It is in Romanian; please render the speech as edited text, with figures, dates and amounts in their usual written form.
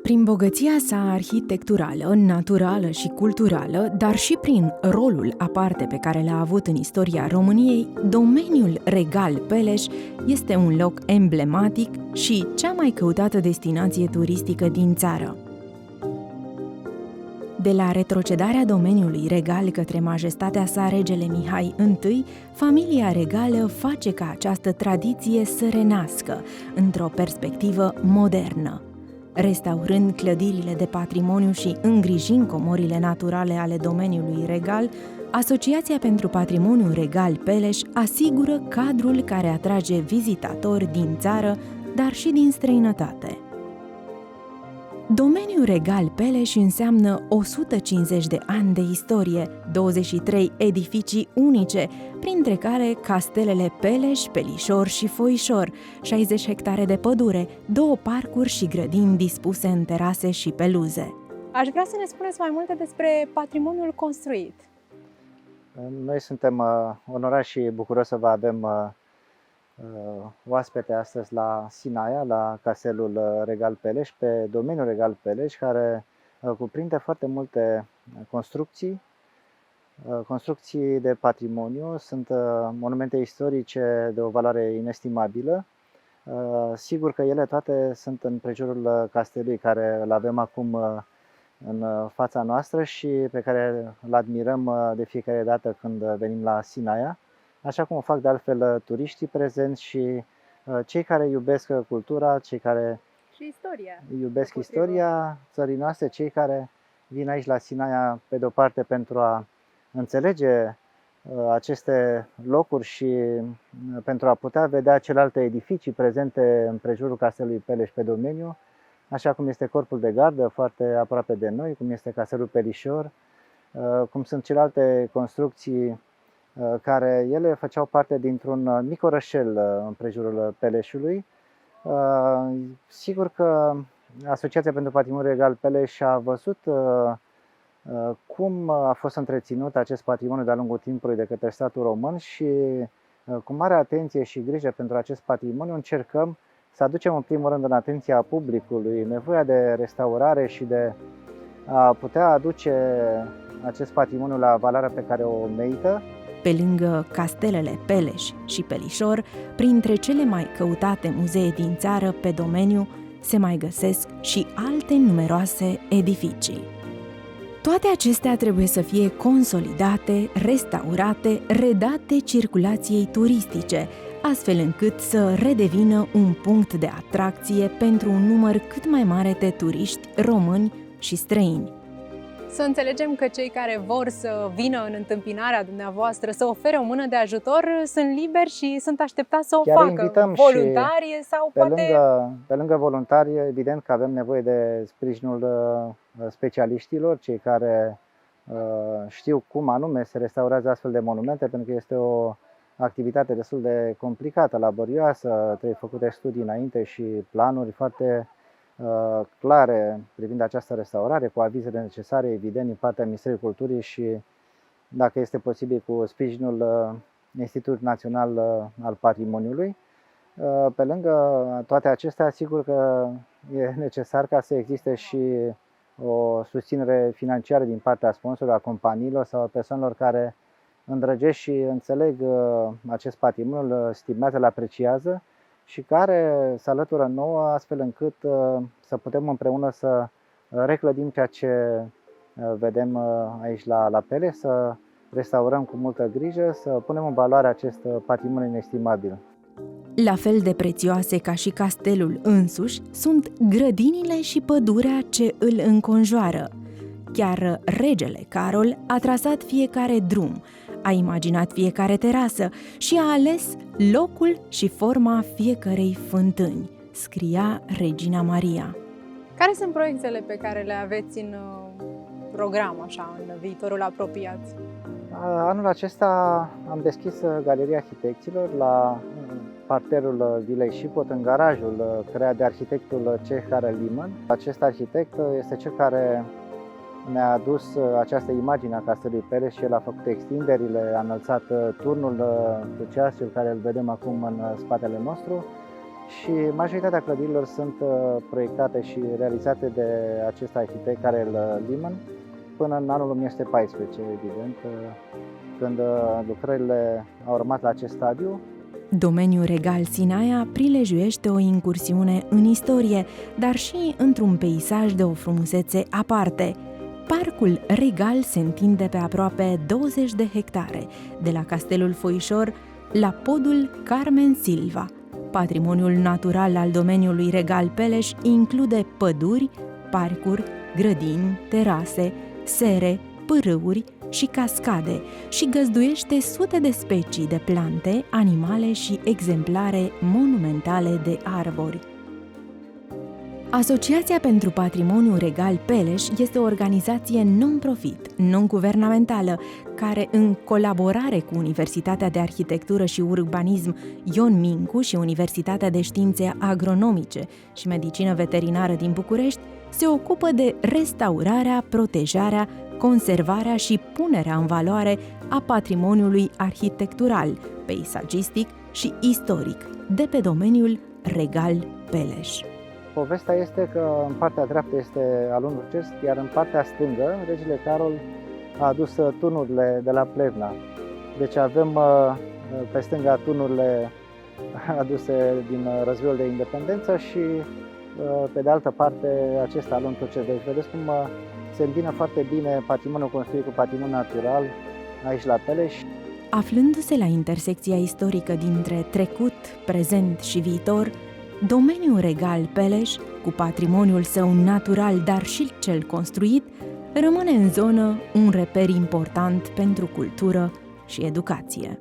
Prin bogăția sa arhitecturală, naturală și culturală, dar și prin rolul aparte pe care l-a avut în istoria României, domeniul Regal Peleș este un loc emblematic și cea mai căutată destinație turistică din țară. De la retrocedarea domeniului regal către majestatea sa regele Mihai I, familia regală face ca această tradiție să renască într-o perspectivă modernă. Restaurând clădirile de patrimoniu și îngrijind comorile naturale ale domeniului regal, Asociația pentru Patrimoniu Regal Peleș asigură cadrul care atrage vizitatori din țară, dar și din străinătate. Domeniul Regal Peleș înseamnă 150 de ani de istorie, 23 edificii unice, printre care castelele Peleș, Pelișor și Foișor, 60 hectare de pădure, 2 parcuri și grădini dispuse în terase și peluze. Aș vrea să ne spuneți mai multe despre patrimoniul construit. Noi suntem onorați și bucuroși să vă avem oaspete astăzi la Sinaia, la Castelul Regal Peleș, pe domeniul Regal Peleș, care cuprinde foarte multe construcții de patrimoniu. Sunt monumente istorice de o valoare inestimabilă. Sigur că ele toate sunt în prejurul castelului care îl avem acum în fața noastră și pe care îl admirăm de fiecare dată când venim la Sinaia, așa cum o fac de altfel turiștii prezenți și cei care iubesc cultura, cei care iubesc istoria țării noastre, cei care vin aici la Sinaia pe de-o parte pentru a înțelege aceste locuri și pentru a putea vedea celelalte edificii prezente în prejurul Castelului Peleș pe domeniu, așa cum este Corpul de Gardă, foarte aproape de noi, cum este Castelul Pelișor, cum sunt celelalte construcții care ele făceau parte dintr-un mic orășel în prejurul Peleșului. Sigur că Asociația pentru Patrimoniul Regal Peleș a văzut cum a fost întreținut acest patrimoniu de-a lungul timpului de către statul român și cu mare atenție și grijă pentru acest patrimoniu încercăm să aducem în primul rând în atenția publicului nevoia de restaurare și de a putea aduce acest patrimoniu la valoarea pe care o merită. Pe lângă castelele Peleș și Pelișor, printre cele mai căutate muzee din țară pe domeniu, se mai găsesc și alte numeroase edificii. Toate acestea trebuie să fie consolidate, restaurate, redate circulației turistice, astfel încât să redevină un punct de atracție pentru un număr cât mai mare de turiști români și străini. Să înțelegem că cei care vor să vină în întâmpinarea dumneavoastră, să ofere o mână de ajutor, sunt liberi și sunt așteptați să o Chiar facă. Voluntari sau poate... Pe lângă voluntari, evident că avem nevoie de sprijinul specialiștilor, cei care știu cum anume se restaurează astfel de monumente, pentru că este o activitate destul de complicată, laborioasă, trebuie făcute studii înainte și planuri foarte clare privind această restaurare, cu avizele necesare, evident, din partea Ministerului Culturii și, dacă este posibil, cu sprijinul Institutului Național al Patrimoniului. Pe lângă toate acestea, sigur că e necesar ca să existe și o susținere financiară din partea sponsorilor, a companiilor sau a persoanelor care îndrăgesc și înțeleg acest patrimoniu, îl stimează, îl apreciază și care se alătură nouă astfel încât să putem împreună să reclădim ceea ce vedem aici la Peleș, să restaurăm cu multă grijă, să punem în valoare acest patrimoniu inestimabil. La fel de prețioase ca și castelul însuși sunt grădinile și pădurea ce îl înconjoară. Chiar regele Carol a trasat fiecare drum, a imaginat fiecare terasă și a ales locul și forma fiecărei fântâni, scria Regina Maria. Care sunt proiectele pe care le aveți în program, așa, în viitorul apropiat? Anul acesta am deschis Galeria Arhitecților la parterul Vilei Șipot, în garajul creat de arhitectul ceh Karel Liman. Acest arhitect este cel care ne-a adus această imagine a Castelului Peleș și el a făcut extinderile, a înălțat turnul cu ceasul care îl vedem acum în spatele nostru și majoritatea clădirilor sunt proiectate și realizate de acest arhitect, Karel Lehmann, până în anul 1914, evident, când lucrările au rămas la acest stadiu. Domeniul regal Sinaia prilejuiește o incursiune în istorie, dar și într-un peisaj de o frumusețe aparte. Parcul regal se întinde pe aproape 20 de hectare, de la Castelul Foișor la podul Carmen Silva. Patrimoniul natural al domeniului regal Peleș include păduri, parcuri, grădini, terase, sere, pârâuri și cascade și găzduiește sute de specii de plante, animale și exemplare monumentale de arbori. Asociația pentru Patrimoniu Regal Peleș este o organizație non-profit, non-guvernamentală, care, în colaborare cu Universitatea de Arhitectură și Urbanism Ion Mincu și Universitatea de Științe Agronomice și Medicină Veterinară din București, se ocupă de restaurarea, protejarea, conservarea și punerea în valoare a patrimoniului arhitectural, peisagistic și istoric de pe domeniul Regal Peleș. Povestea este că în partea dreaptă este alunul Cersk, iar în partea stângă, regele Carol a adus turnurile de la Plevna. Deci avem pe stânga turnurile aduse din războiul de independență și pe de altă parte acest alun turcesc. Deci vedeți cum se îmbină foarte bine patrimoniul construit cu patrimoniul natural aici la Peleș. Aflându-se la intersecția istorică dintre trecut, prezent și viitor, domeniul regal Peleș, cu patrimoniul său natural, dar și cel construit, rămâne în zonă un reper important pentru cultură și educație.